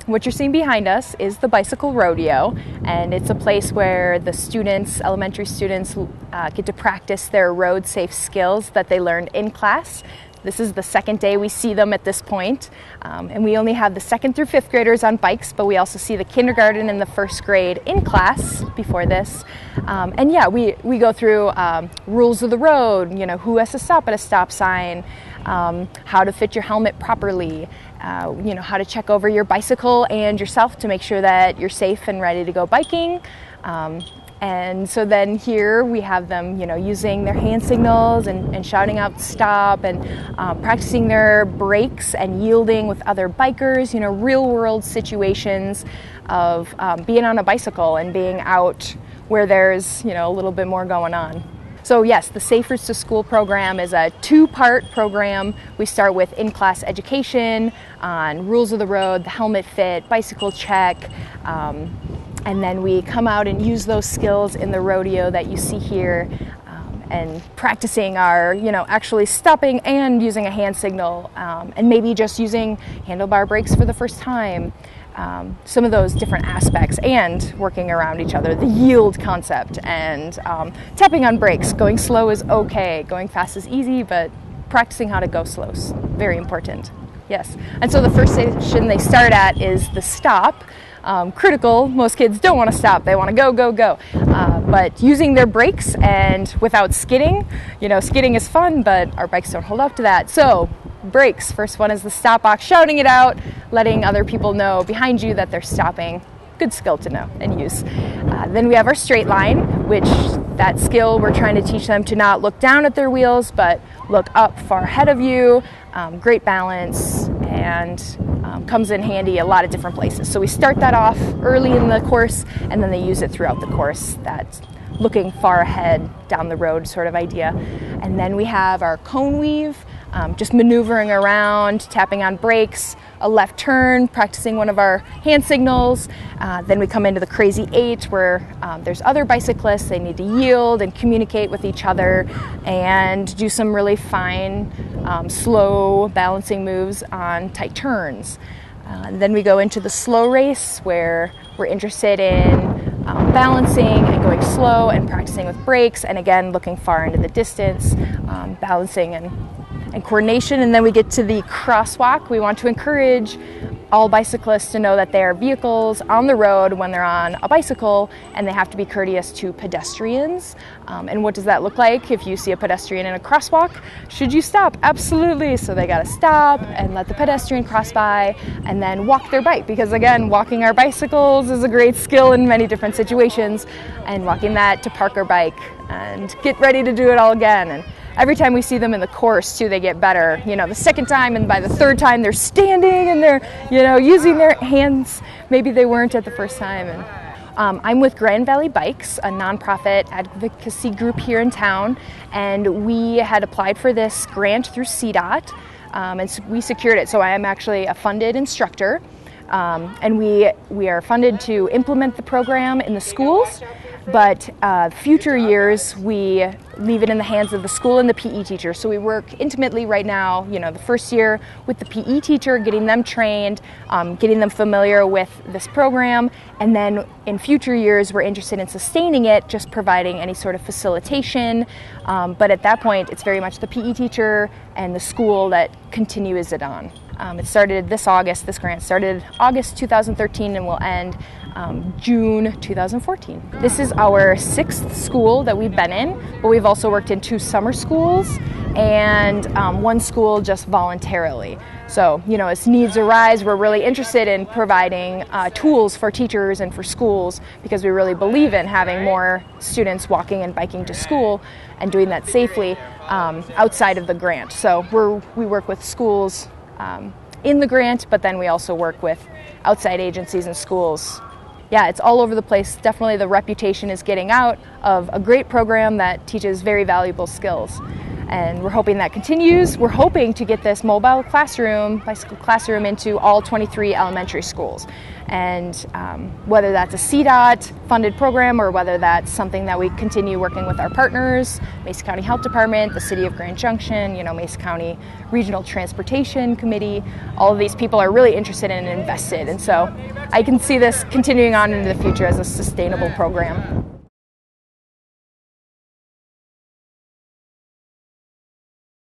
What you're seeing behind us is the bicycle rodeo, and it's a place where the students, elementary students, get to practice their road safe skills that they learned in class. This is the second day we see them at this point, and we only have the 2nd through 5th graders on bikes, but we also see the kindergarten and the 1st grade in class before this. And yeah, we go through rules of the road, you know, who has to stop at a stop sign, how to fit your helmet properly, you know, how to check over your bicycle and yourself to make sure that you're safe and ready to go biking. And so then here we have them, you know, using their hand signals and shouting out stop, and practicing their brakes and yielding with other bikers, you know, real world situations of being on a bicycle and being out where there's, you know, a little bit more going on. So yes, the Safe Routes to School program is a 2-part program. We start with in-class education on rules of the road, the helmet fit, bicycle check, and then we come out and use those skills in the rodeo that you see here, and practicing our, you know, actually stopping and using a hand signal, and maybe just using handlebar brakes for the first time. Some of those different aspects, and working around each other, the yield concept, and tapping on brakes. Going slow is okay, going fast is easy, but practicing how to go slow is very important. Yes, and so the first station they start at is the stop. Critical. Most kids don't want to stop, they want to go, go, go. But using their brakes and without skidding, you know, skidding is fun, but our bikes don't hold up to that. So brakes, first one is the stop box, shouting it out, letting other people know behind you that they're stopping. Good skill to know and use. Then we have our straight line, which that skill we're trying to teach them to not look down at their wheels, but look up far ahead of you. Great balance, and comes in handy a lot of different places. So we start that off early in the course, and then they use it throughout the course, that looking far ahead down the road sort of idea. And then we have our cone weave, just maneuvering around, tapping on brakes, a left turn, practicing one of our hand signals. Then we come into the Crazy 8, where there's other bicyclists. They need to yield and communicate with each other and do some really fine, slow balancing moves on tight turns. Then we go into the slow race, where we're interested in balancing and going slow and practicing with brakes, and again looking far into the distance, balancing and coordination. And then we get to the crosswalk. We want to encourage all bicyclists to know that they are vehicles on the road when they're on a bicycle, and they have to be courteous to pedestrians. And what does that look like? If you see a pedestrian in a crosswalk, should you stop? Absolutely. So they got to stop and let the pedestrian cross by, and then walk their bike, because again, walking our bicycles is a great skill in many different situations, and walking that to park our bike and get ready to do it all again. And every time we see them in the course too, they get better. You know, the second time, and by the third time they're standing and they're, you know, using their hands. Maybe they weren't at the first time. And I'm with Grand Valley Bikes, a nonprofit advocacy group here in town, and we had applied for this grant through CDOT, and so we secured it. So I am actually a funded instructor, and we are funded to implement the program in the schools. But future years, we leave it in the hands of the school and the PE teacher. So we work intimately right now, you know, the first year with the PE teacher, getting them trained, getting them familiar with this program. And then in future years, we're interested in sustaining it, just providing any sort of facilitation. But at that point, it's very much the PE teacher and the school that continues it on. It started this August. This grant started August 2013 and will end June 2014. This is our 6th school that we've been in, but we've also worked in 2 summer schools and 1 school just voluntarily. So, you know, as needs arise, we're really interested in providing tools for teachers and for schools, because we really believe in having more students walking and biking to school and doing that safely outside of the grant. So we work with schools in the grant, but then we also work with outside agencies and schools. Yeah, it's all over the place. Definitely the reputation is getting out of a great program that teaches very valuable skills. and we're hoping that continues. We're hoping to get this mobile classroom, bicycle classroom, into all 23 elementary schools. And whether that's a CDOT funded program or whether that's something that we continue working with our partners, Mesa County Health Department, the City of Grand Junction, Mesa County Regional Transportation Committee, all of these people are really interested and invested. And so I can see this continuing on into the future as a sustainable program.